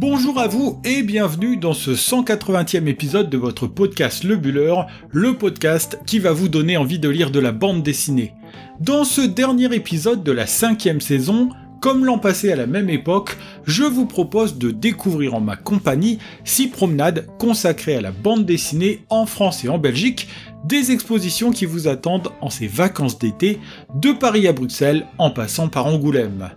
Bonjour à vous et bienvenue dans ce 180e épisode de votre podcast Le Buller, le podcast qui va vous donner envie de lire de la bande dessinée. Dans ce dernier épisode de la 5e saison, comme l'an passé à la même époque, je vous propose de découvrir en ma compagnie 6 promenades consacrées à la bande dessinée en France et en Belgique, des expositions qui vous attendent en ces vacances d'été, de Paris à Bruxelles en passant par Angoulême.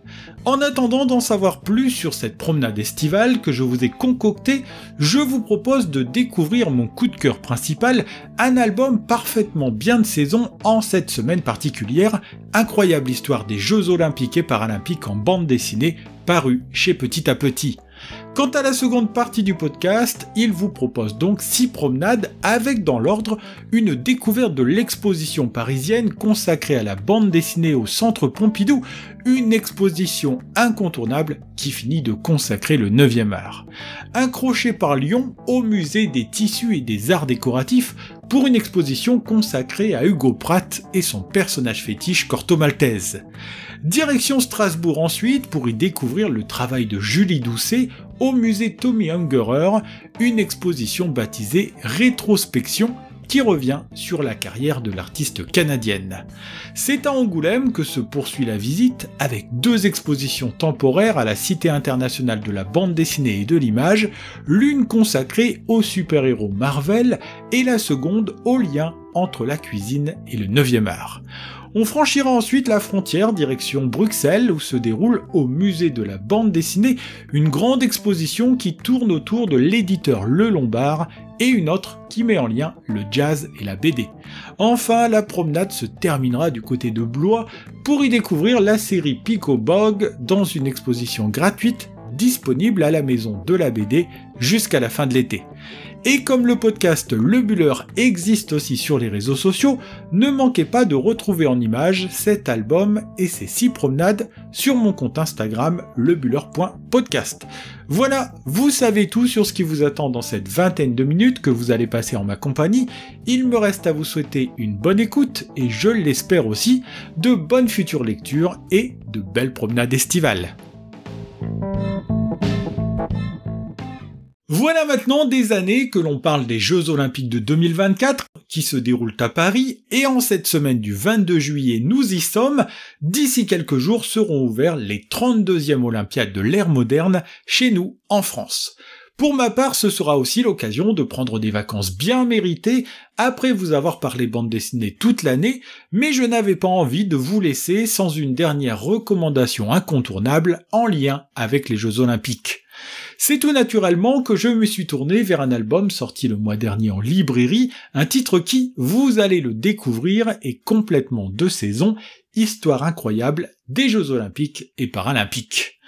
En attendant d'en savoir plus sur cette promenade estivale que je vous ai concoctée, je vous propose de découvrir mon coup de cœur principal, un album parfaitement bien de saison en cette semaine particulière, incroyable histoire des Jeux Olympiques et Paralympiques en bande dessinée, paru chez Petit à Petit. Quant à la seconde partie du podcast, il vous propose donc 6 promenades avec dans l'ordre une découverte de l'exposition parisienne consacrée à la bande dessinée au Centre Pompidou, une exposition incontournable qui finit de consacrer le 9e art. Un crochet par Lyon au musée des tissus et des arts décoratifs pour une exposition consacrée à Hugo Pratt et son personnage fétiche Corto Maltese. Direction Strasbourg ensuite pour y découvrir le travail de Julie Doucet au musée Tommy Ungerer, une exposition baptisée Rétrospection qui revient sur la carrière de l'artiste canadienne. C'est à Angoulême que se poursuit la visite avec 2 expositions temporaires à la Cité internationale de la bande dessinée et de l'image, l'une consacrée aux super-héros Marvel et la seconde au lien entre la cuisine et le 9e art. On franchira ensuite la frontière direction Bruxelles où se déroule au musée de la bande dessinée une grande exposition qui tourne autour de l'éditeur Le Lombard et une autre qui met en lien le jazz et la BD. Enfin, la promenade se terminera du côté de Blois pour y découvrir la série Pico Bog dans une exposition gratuite disponible à la maison de la BD jusqu'à la fin de l'été. Et comme le podcast Le Buller existe aussi sur les réseaux sociaux, ne manquez pas de retrouver en images cet album et ses 6 promenades sur mon compte Instagram lebuller.podcast. Voilà, vous savez tout sur ce qui vous attend dans cette vingtaine de minutes que vous allez passer en ma compagnie. Il me reste à vous souhaiter une bonne écoute et je l'espère aussi, de bonnes futures lectures et de belles promenades estivales. Voilà maintenant des années que l'on parle des Jeux Olympiques de 2024 qui se déroulent à Paris et en cette semaine du 22 juillet nous y sommes. D'ici quelques jours seront ouverts les 32e Olympiades de l'ère moderne chez nous en France. Pour ma part, ce sera aussi l'occasion de prendre des vacances bien méritées après vous avoir parlé bande dessinée toute l'année, mais je n'avais pas envie de vous laisser sans une dernière recommandation incontournable en lien avec les Jeux Olympiques. C'est tout naturellement que je me suis tourné vers un album sorti le mois dernier en librairie, un titre qui, vous allez le découvrir, est complètement de saison, histoire incroyable des Jeux Olympiques et Paralympiques.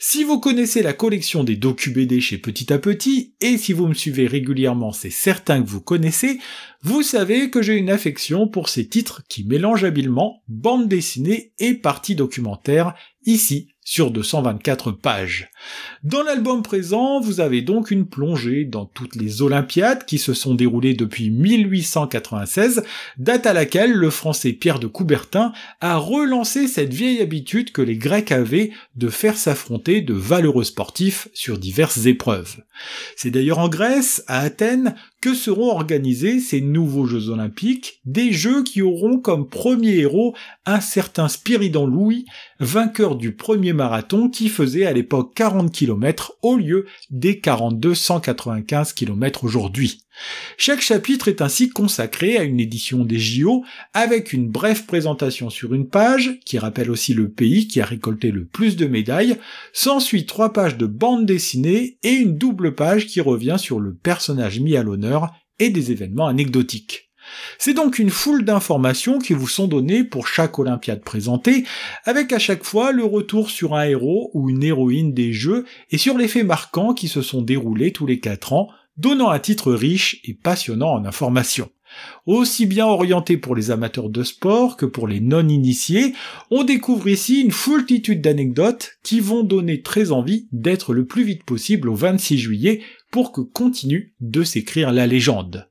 Si vous connaissez la collection des docu-BD chez Petit à Petit, et si vous me suivez régulièrement, c'est certain que vous connaissez, vous savez que j'ai une affection pour ces titres qui mélangent habilement bande dessinée et partie documentaire, ici sur 224 pages. Dans l'album présent, vous avez donc une plongée dans toutes les Olympiades qui se sont déroulées depuis 1896, date à laquelle le français Pierre de Coubertin a relancé cette vieille habitude que les Grecs avaient de faire s'affronter de valeureux sportifs sur diverses épreuves. C'est d'ailleurs en Grèce, à Athènes, que seront organisés ces nouveaux Jeux Olympiques, des Jeux qui auront comme premier héros un certain Spyridon Louis, vainqueur du premier marathon qui faisait à l'époque 40 km au lieu des 195 km aujourd'hui. Chaque chapitre est ainsi consacré à une édition des JO avec une brève présentation sur une page, qui rappelle aussi le pays qui a récolté le plus de médailles, s'ensuit 3 pages de bande dessinée et une double page qui revient sur le personnage mis à l'honneur et des événements anecdotiques. C'est donc une foule d'informations qui vous sont données pour chaque Olympiade présentée, avec à chaque fois le retour sur un héros ou une héroïne des Jeux et sur les faits marquants qui se sont déroulés tous les 4 ans, donnant un titre riche et passionnant en informations. Aussi bien orienté pour les amateurs de sport que pour les non-initiés, on découvre ici une foultitude d'anecdotes qui vont donner très envie d'être le plus vite possible au 26 juillet pour que continue de s'écrire la légende.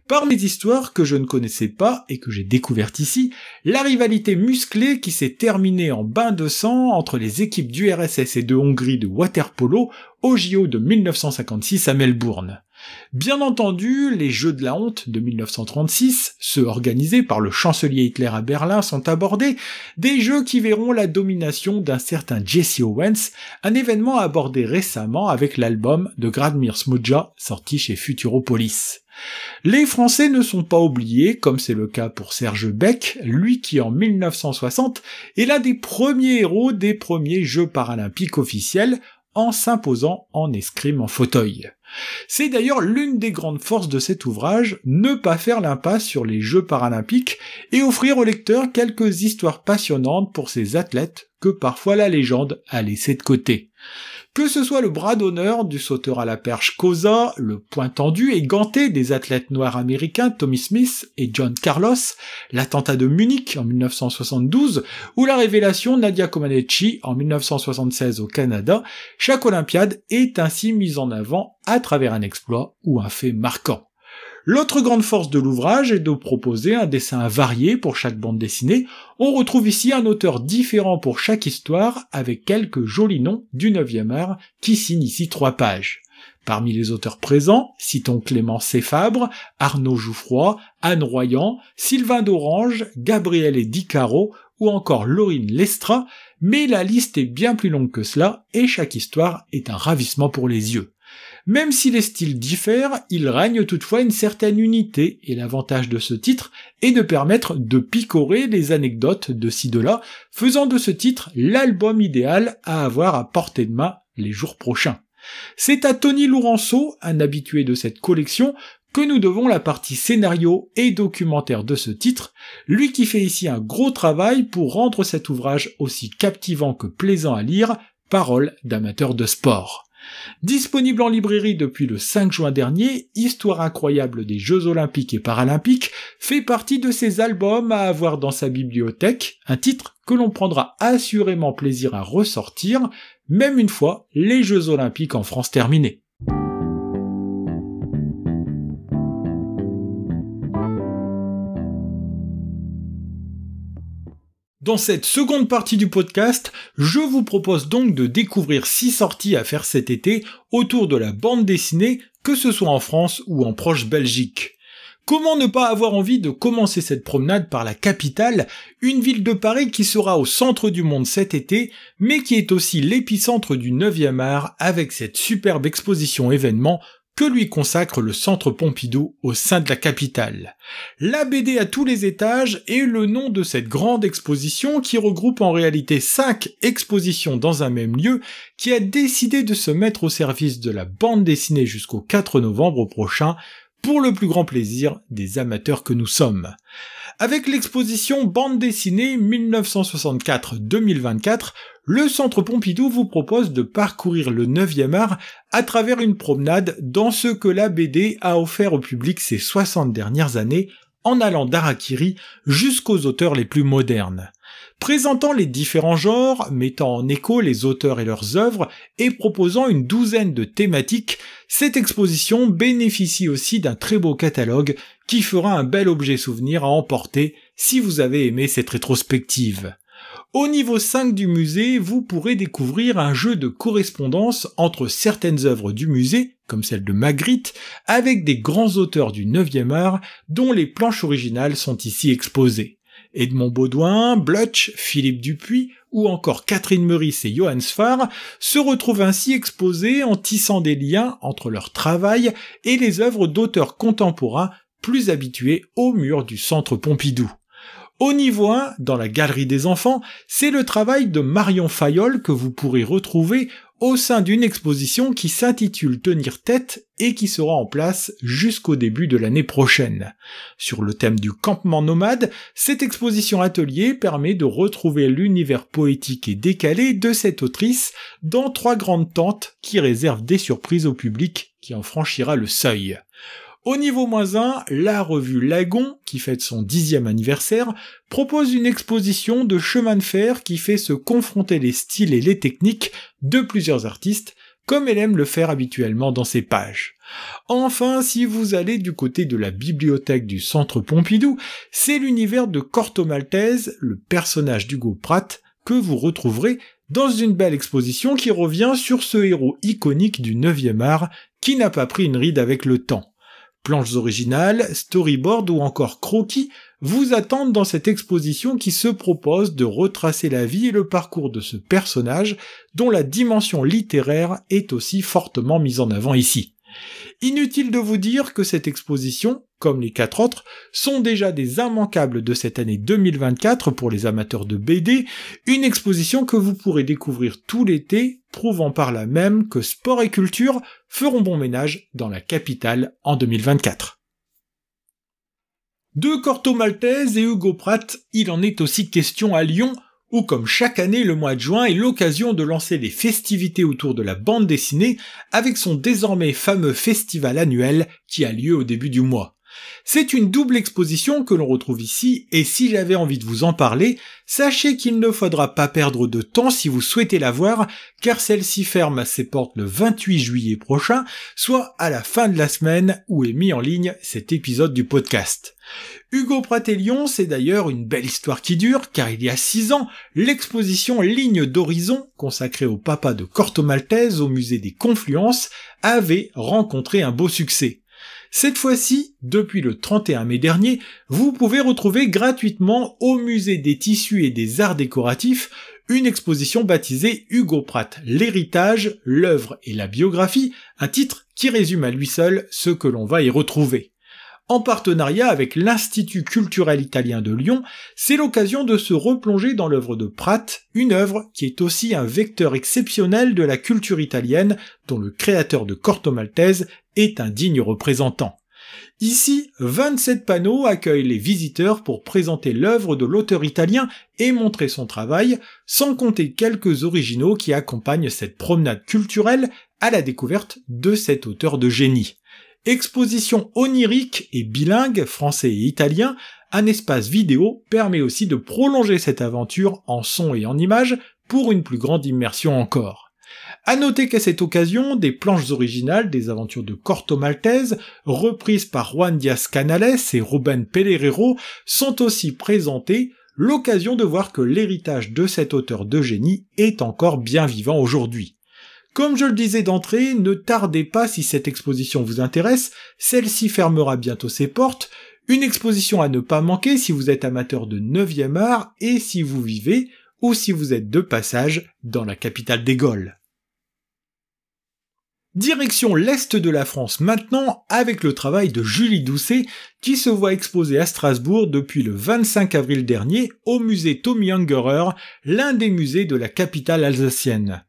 Parmi les histoires que je ne connaissais pas et que j'ai découvertes ici, la rivalité musclée qui s'est terminée en bain de sang entre les équipes d'URSS et de Hongrie de water-polo au JO de 1956 à Melbourne. Bien entendu, les Jeux de la honte de 1936, ceux organisés par le chancelier Hitler à Berlin, sont abordés, des jeux qui verront la domination d'un certain Jesse Owens, un événement abordé récemment avec l'album de Gradmir Smudja sorti chez Futuropolis. Les Français ne sont pas oubliés, comme c'est le cas pour Serge Beck, lui qui en 1960 est l'un des premiers héros des premiers Jeux paralympiques officiels, en s'imposant en escrime en fauteuil. C'est d'ailleurs l'une des grandes forces de cet ouvrage, ne pas faire l'impasse sur les Jeux paralympiques et offrir au lecteur quelques histoires passionnantes pour ces athlètes que parfois la légende a laissé de côté. Que ce soit le bras d'honneur du sauteur à la perche Koza, le point tendu et ganté des athlètes noirs américains Tommy Smith et John Carlos, l'attentat de Munich en 1972 ou la révélation Nadia Comaneci en 1976 au Canada, chaque Olympiade est ainsi mise en avant à travers un exploit ou un fait marquant. L'autre grande force de l'ouvrage est de proposer un dessin varié pour chaque bande dessinée. On retrouve ici un auteur différent pour chaque histoire, avec quelques jolis noms du 9e art qui signent ici 3 pages. Parmi les auteurs présents, citons Clément Fabre, Arnaud Jouffroy, Anne Royan, Sylvain d'Orange, Gabriel et Di Caro, ou encore Laurine Lestra, mais la liste est bien plus longue que cela, et chaque histoire est un ravissement pour les yeux. Même si les styles diffèrent, il règne toutefois une certaine unité, et l'avantage de ce titre est de permettre de picorer les anecdotes de ci de là, faisant de ce titre l'album idéal à avoir à portée de main les jours prochains. C'est à Tony Lourenço, un habitué de cette collection, que nous devons la partie scénario et documentaire de ce titre, lui qui fait ici un gros travail pour rendre cet ouvrage aussi captivant que plaisant à lire, parole d'amateur de sport. Disponible en librairie depuis le 5 juin dernier, Histoire incroyable des Jeux Olympiques et Paralympiques fait partie de ces albums à avoir dans sa bibliothèque, un titre que l'on prendra assurément plaisir à ressortir, même une fois les Jeux Olympiques en France terminés. Dans cette seconde partie du podcast, je vous propose donc de découvrir 6 sorties à faire cet été autour de la bande dessinée, que ce soit en France ou en proche Belgique. Comment ne pas avoir envie de commencer cette promenade par la capitale, une ville de Paris qui sera au centre du monde cet été, mais qui est aussi l'épicentre du 9e art avec cette superbe exposition événement que lui consacre le Centre Pompidou au sein de la capitale. La BD à tous les étages est le nom de cette grande exposition qui regroupe en réalité 5 expositions dans un même lieu, qui a décidé de se mettre au service de la bande dessinée jusqu'au 4 novembre prochain, pour le plus grand plaisir des amateurs que nous sommes. Avec l'exposition Bande dessinée 1964-2024, le Centre Pompidou vous propose de parcourir le 9e art à travers une promenade dans ce que la BD a offert au public ces 60 dernières années, en allant d'Harakiri jusqu'aux auteurs les plus modernes. Présentant les différents genres, mettant en écho les auteurs et leurs œuvres, et proposant une douzaine de thématiques, cette exposition bénéficie aussi d'un très beau catalogue qui fera un bel objet souvenir à emporter si vous avez aimé cette rétrospective. Au niveau 5 du musée, vous pourrez découvrir un jeu de correspondance entre certaines œuvres du musée, comme celle de Magritte, avec des grands auteurs du 9e art dont les planches originales sont ici exposées. Edmond Baudouin, Blutch, Philippe Dupuis ou encore Catherine Meurice et Johann Sfar se retrouvent ainsi exposés en tissant des liens entre leur travail et les œuvres d'auteurs contemporains plus habitués au mur du Centre Pompidou. Au niveau 1, dans la galerie des enfants, c'est le travail de Marion Fayolle que vous pourrez retrouver au sein d'une exposition qui s'intitule Tenir tête et qui sera en place jusqu'au début de l'année prochaine. Sur le thème du campement nomade, cette exposition atelier permet de retrouver l'univers poétique et décalé de cette autrice dans 3 grandes tentes qui réservent des surprises au public qui en franchira le seuil. Au niveau -1, la revue Lagon, qui fête son 10e anniversaire, propose une exposition de chemin de fer qui fait se confronter les styles et les techniques de plusieurs artistes, comme elle aime le faire habituellement dans ses pages. Enfin, si vous allez du côté de la bibliothèque du Centre Pompidou, c'est l'univers de Corto Maltese, le personnage d'Hugo Pratt, que vous retrouverez dans une belle exposition qui revient sur ce héros iconique du 9e art qui n'a pas pris une ride avec le temps. Planches originales, storyboards ou encore croquis vous attendent dans cette exposition qui se propose de retracer la vie et le parcours de ce personnage dont la dimension littéraire est aussi fortement mise en avant ici. Inutile de vous dire que cette exposition, comme les 4 autres, sont déjà des immanquables de cette année 2024 pour les amateurs de BD, une exposition que vous pourrez découvrir tout l'été, prouvant par là même que sport et culture feront bon ménage dans la capitale en 2024. De Corto Maltese et Hugo Pratt, il en est aussi question à Lyon, où comme chaque année le mois de juin est l'occasion de lancer les festivités autour de la bande dessinée avec son désormais fameux festival annuel qui a lieu au début du mois. C'est une double exposition que l'on retrouve ici, et si j'avais envie de vous en parler, sachez qu'il ne faudra pas perdre de temps si vous souhaitez la voir, car celle-ci ferme ses portes le 28 juillet prochain, soit à la fin de la semaine où est mis en ligne cet épisode du podcast. Hugo Pratt et Lyon, c'est d'ailleurs une belle histoire qui dure, car il y a 6 ans, l'exposition Ligne d'horizon, consacrée au papa de Corto Maltese au musée des Confluences, avait rencontré un beau succès. Cette fois-ci, depuis le 31 mai dernier, vous pouvez retrouver gratuitement au musée des tissus et des arts décoratifs une exposition baptisée Hugo Pratt, l'héritage, l'œuvre et la biographie, un titre qui résume à lui seul ce que l'on va y retrouver. En partenariat avec l'Institut culturel italien de Lyon, c'est l'occasion de se replonger dans l'œuvre de Pratt, une œuvre qui est aussi un vecteur exceptionnel de la culture italienne dont le créateur de Corto Maltese est un digne représentant. Ici, 27 panneaux accueillent les visiteurs pour présenter l'œuvre de l'auteur italien et montrer son travail, sans compter quelques originaux qui accompagnent cette promenade culturelle à la découverte de cet auteur de génie. Exposition onirique et bilingue, français et italien, un espace vidéo permet aussi de prolonger cette aventure en son et en images pour une plus grande immersion encore. À noter qu'à cette occasion, des planches originales des aventures de Corto Maltese, reprises par Juan Diaz-Canales et Rubén Pereiro, sont aussi présentées, l'occasion de voir que l'héritage de cet auteur de génie est encore bien vivant aujourd'hui. Comme je le disais d'entrée, ne tardez pas si cette exposition vous intéresse, celle-ci fermera bientôt ses portes, une exposition à ne pas manquer si vous êtes amateur de 9e art et si vous vivez ou si vous êtes de passage dans la capitale des Gaules. Direction l'Est de la France maintenant avec le travail de Julie Doucet qui se voit exposée à Strasbourg depuis le 25 avril dernier au musée Tommy Ungerer, l'un des musées de la capitale alsacienne.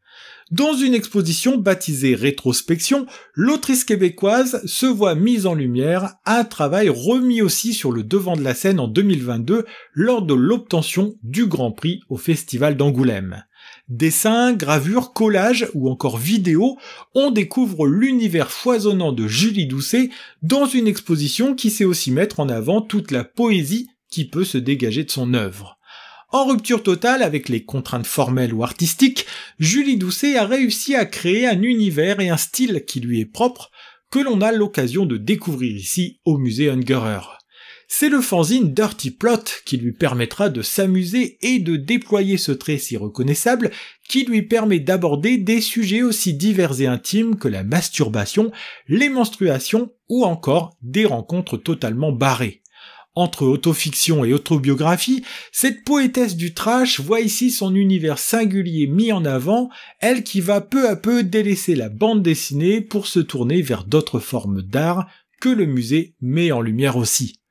Dans une exposition baptisée Rétrospection, l'autrice québécoise se voit mise en lumière, un travail remis aussi sur le devant de la scène en 2022 lors de l'obtention du Grand Prix au Festival d'Angoulême. Dessins, gravures, collages ou encore vidéos, on découvre l'univers foisonnant de Julie Doucet dans une exposition qui sait aussi mettre en avant toute la poésie qui peut se dégager de son œuvre. En rupture totale avec les contraintes formelles ou artistiques, Julie Doucet a réussi à créer un univers et un style qui lui est propre, que l'on a l'occasion de découvrir ici au musée Ungerer. C'est le fanzine Dirty Plot qui lui permettra de s'amuser et de déployer ce trait si reconnaissable qui lui permet d'aborder des sujets aussi divers et intimes que la masturbation, les menstruations ou encore des rencontres totalement barrées. Entre autofiction et autobiographie, cette poétesse du trash voit ici son univers singulier mis en avant, elle qui va peu à peu délaisser la bande dessinée pour se tourner vers d'autres formes d'art que le musée met en lumière aussi.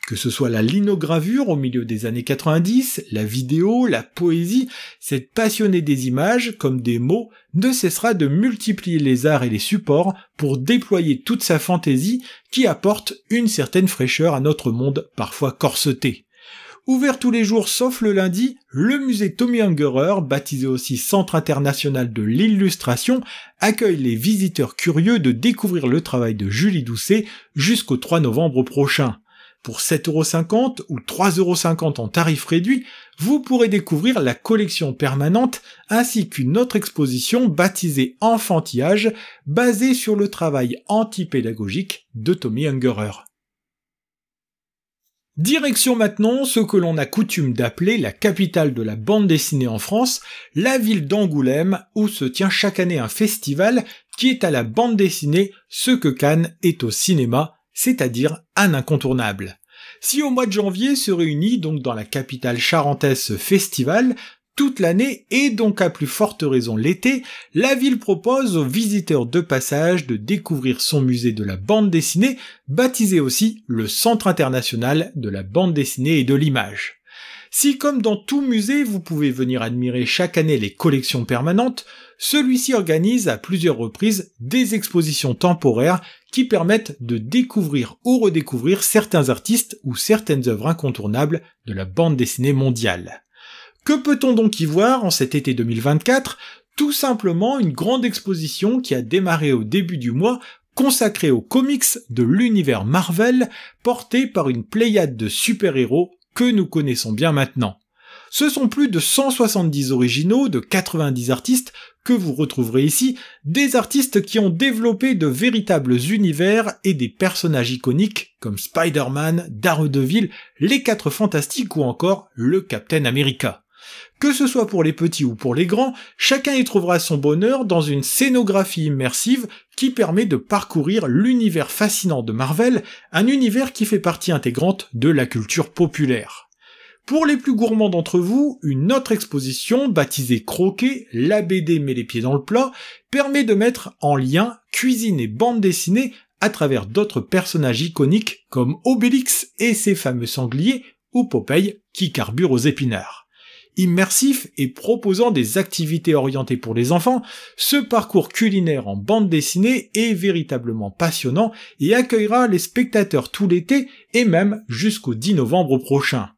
Que ce soit la linogravure au milieu des années 90, la vidéo, la poésie, cette passionnée des images, comme des mots, ne cessera de multiplier les arts et les supports pour déployer toute sa fantaisie qui apporte une certaine fraîcheur à notre monde parfois corseté. Ouvert tous les jours sauf le lundi, le musée Tommy Ungerer, baptisé aussi Centre international de l'illustration, accueille les visiteurs curieux de découvrir le travail de Julie Doucet jusqu'au 3 novembre prochain. Pour 7,50 € ou 3,50 € en tarif réduit, vous pourrez découvrir la collection permanente ainsi qu'une autre exposition baptisée Enfantillage, basée sur le travail antipédagogique de Tommy Ungerer. Direction maintenant ce que l'on a coutume d'appeler la capitale de la bande dessinée en France, la ville d'Angoulême, où se tient chaque année un festival qui est à la bande dessinée ce que Cannes est au cinéma, c'est-à-dire un incontournable. Si au mois de janvier se réunit donc dans la capitale charentaise ce festival, toute l'année et donc à plus forte raison l'été, la ville propose aux visiteurs de passage de découvrir son musée de la bande dessinée, baptisé aussi le Centre international de la bande dessinée et de l'image. Si comme dans tout musée vous pouvez venir admirer chaque année les collections permanentes, celui-ci organise à plusieurs reprises des expositions temporaires qui permettent de découvrir ou redécouvrir certains artistes ou certaines œuvres incontournables de la bande dessinée mondiale. Que peut-on donc y voir en cet été 2024 ? Tout simplement une grande exposition qui a démarré au début du mois, consacrée aux comics de l'univers Marvel, portée par une pléiade de super-héros que nous connaissons bien maintenant. Ce sont plus de 170 originaux de 90 artistes que vous retrouverez ici, des artistes qui ont développé de véritables univers et des personnages iconiques comme Spider-Man, Daredevil, les 4 Fantastiques ou encore le Captain America. Que ce soit pour les petits ou pour les grands, chacun y trouvera son bonheur dans une scénographie immersive qui permet de parcourir l'univers fascinant de Marvel, un univers qui fait partie intégrante de la culture populaire. Pour les plus gourmands d'entre vous, une autre exposition, baptisée Croquet, la BD met les pieds dans le plat, permet de mettre en lien cuisine et bande dessinée à travers d'autres personnages iconiques comme Obélix et ses fameux sangliers, ou Popeye qui carbure aux épinards. Immersif et proposant des activités orientées pour les enfants, ce parcours culinaire en bande dessinée est véritablement passionnant et accueillera les spectateurs tout l'été et même jusqu'au 10 novembre prochain.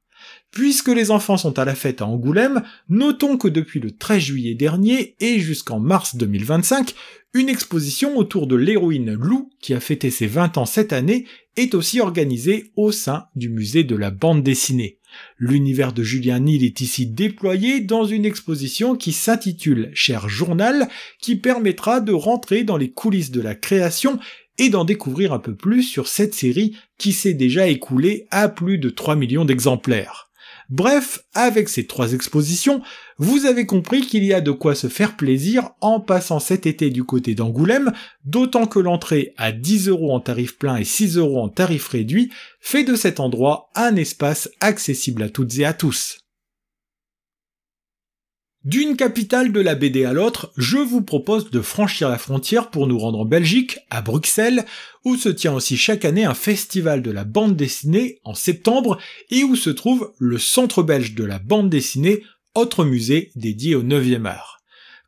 Puisque les enfants sont à la fête à Angoulême, notons que depuis le 13 juillet dernier et jusqu'en mars 2025, une exposition autour de l'héroïne Lou, qui a fêté ses 20 ans cette année, est aussi organisée au sein du musée de la bande dessinée. L'univers de Julien Nil est ici déployé dans une exposition qui s'intitule Cher Journal, qui permettra de rentrer dans les coulisses de la création et d'en découvrir un peu plus sur cette série qui s'est déjà écoulée à plus de 3 millions d'exemplaires. Bref, avec ces 3 expositions, vous avez compris qu'il y a de quoi se faire plaisir en passant cet été du côté d'Angoulême, d'autant que l'entrée à 10 € en tarif plein et 6 € en tarif réduit fait de cet endroit un espace accessible à toutes et à tous. D'une capitale de la BD à l'autre, je vous propose de franchir la frontière pour nous rendre en Belgique, à Bruxelles, où se tient aussi chaque année un festival de la bande dessinée en septembre et où se trouve le Centre belge de la bande dessinée, autre musée dédié au 9e art.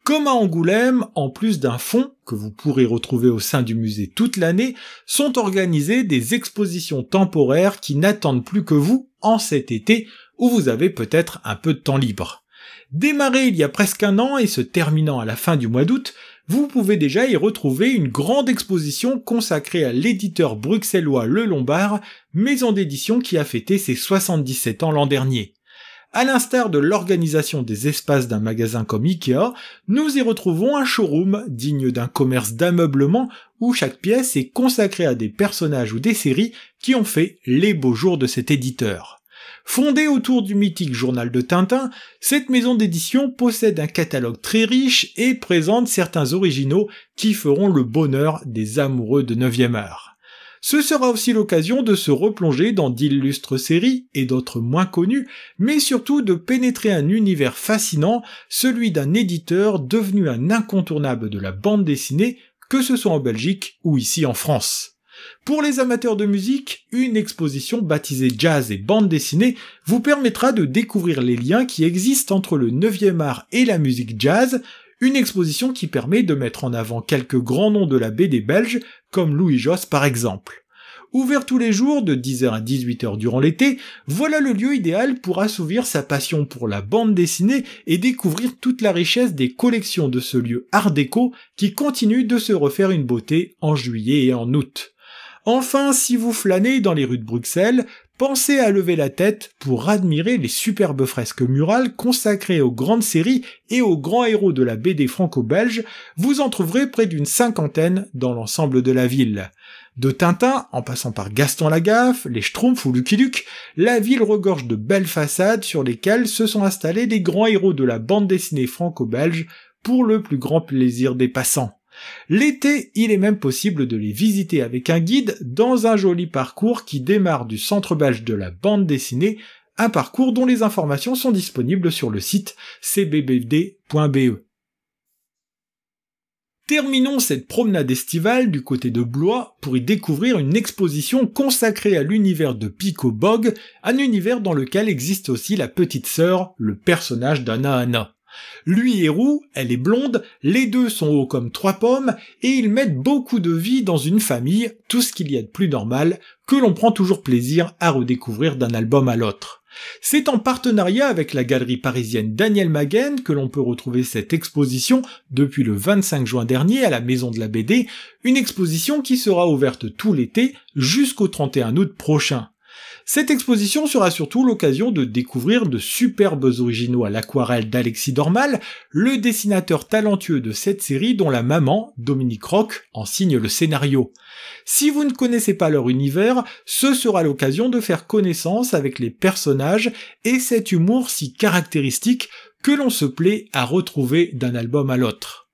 Comme à Angoulême, en plus d'un fonds que vous pourrez retrouver au sein du musée toute l'année, sont organisées des expositions temporaires qui n'attendent plus que vous en cet été où vous avez peut-être un peu de temps libre. Démarré il y a presque un an et se terminant à la fin du mois d'août, vous pouvez déjà y retrouver une grande exposition consacrée à l'éditeur bruxellois Le Lombard, maison d'édition qui a fêté ses 77 ans l'an dernier. À l'instar de l'organisation des espaces d'un magasin comme Ikea, nous y retrouvons un showroom digne d'un commerce d'ameublement où chaque pièce est consacrée à des personnages ou des séries qui ont fait les beaux jours de cet éditeur. Fondée autour du mythique journal de Tintin, cette maison d'édition possède un catalogue très riche et présente certains originaux qui feront le bonheur des amoureux de 9e art. Ce sera aussi l'occasion de se replonger dans d'illustres séries et d'autres moins connues, mais surtout de pénétrer un univers fascinant, celui d'un éditeur devenu un incontournable de la bande dessinée, que ce soit en Belgique ou ici en France. Pour les amateurs de musique, une exposition baptisée Jazz et bande dessinée vous permettra de découvrir les liens qui existent entre le 9e art et la musique jazz, une exposition qui permet de mettre en avant quelques grands noms de la BD belge, comme Louis Josse par exemple. Ouvert tous les jours de 10h à 18h durant l'été, voilà le lieu idéal pour assouvir sa passion pour la bande dessinée et découvrir toute la richesse des collections de ce lieu art déco qui continue de se refaire une beauté en juillet et en août. Enfin, si vous flânez dans les rues de Bruxelles, pensez à lever la tête pour admirer les superbes fresques murales consacrées aux grandes séries et aux grands héros de la BD franco-belge. Vous en trouverez près d'une 50aine dans l'ensemble de la ville. De Tintin, en passant par Gaston Lagaffe, les Schtroumpfs ou Lucky Luke, la ville regorge de belles façades sur lesquelles se sont installés les grands héros de la bande dessinée franco-belge pour le plus grand plaisir des passants. L'été, il est même possible de les visiter avec un guide dans un joli parcours qui démarre du centre belge de la bande dessinée, un parcours dont les informations sont disponibles sur le site cbbd.be. Terminons cette promenade estivale du côté de Blois pour y découvrir une exposition consacrée à l'univers de Pico Bog, un univers dans lequel existe aussi la petite sœur, le personnage d'Anna. Lui est roux, elle est blonde, les deux sont hauts comme 3 pommes, et ils mettent beaucoup de vie dans une famille, tout ce qu'il y a de plus normal, que l'on prend toujours plaisir à redécouvrir d'un album à l'autre. C'est en partenariat avec la galerie parisienne Daniel Maguen que l'on peut retrouver cette exposition depuis le 25 juin dernier à la Maison de la BD, une exposition qui sera ouverte tout l'été jusqu'au 31 août prochain. Cette exposition sera surtout l'occasion de découvrir de superbes originaux à l'aquarelle d'Alexis Dormal, le dessinateur talentueux de cette série dont la maman, Dominique Roch, en signe le scénario. Si vous ne connaissez pas leur univers, ce sera l'occasion de faire connaissance avec les personnages et cet humour si caractéristique que l'on se plaît à retrouver d'un album à l'autre.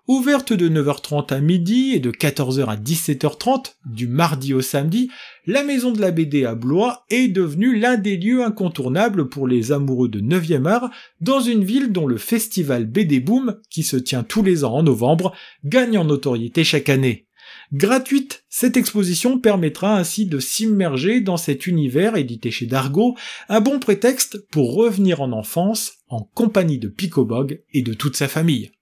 Ouverte de 9h30 à midi et de 14h à 17h30, du mardi au samedi, la Maison de la BD à Blois est devenue l'un des lieux incontournables pour les amoureux de 9e art dans une ville dont le festival BD Boom, qui se tient tous les ans en novembre, gagne en notoriété chaque année. Gratuite, cette exposition permettra ainsi de s'immerger dans cet univers édité chez Dargaud, un bon prétexte pour revenir en enfance en compagnie de Pico Bog et de toute sa famille.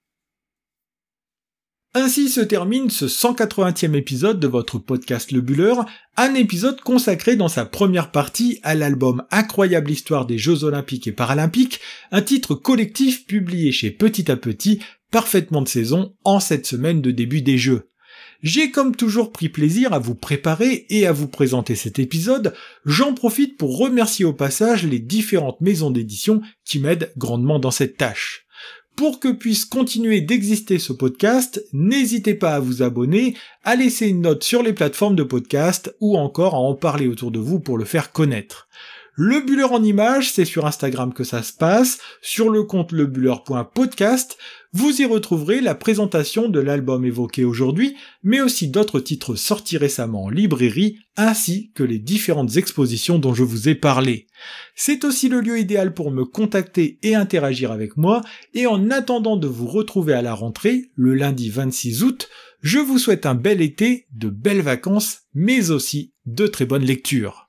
Ainsi se termine ce 180e épisode de votre podcast Le Buller, un épisode consacré dans sa première partie à l'album Incroyable Histoire des Jeux Olympiques et Paralympiques, un titre collectif publié chez Petit à Petit, parfaitement de saison, en cette semaine de début des Jeux. J'ai comme toujours pris plaisir à vous préparer et à vous présenter cet épisode, j'en profite pour remercier au passage les différentes maisons d'édition qui m'aident grandement dans cette tâche. Pour que puisse continuer d'exister ce podcast, n'hésitez pas à vous abonner, à laisser une note sur les plateformes de podcast ou encore à en parler autour de vous pour le faire connaître. Le Buller en images, c'est sur Instagram que ça se passe, sur le compte lebuller.podcast, vous y retrouverez la présentation de l'album évoqué aujourd'hui, mais aussi d'autres titres sortis récemment en librairie, ainsi que les différentes expositions dont je vous ai parlé. C'est aussi le lieu idéal pour me contacter et interagir avec moi, et en attendant de vous retrouver à la rentrée, le lundi 26 août, je vous souhaite un bel été, de belles vacances, mais aussi de très bonnes lectures.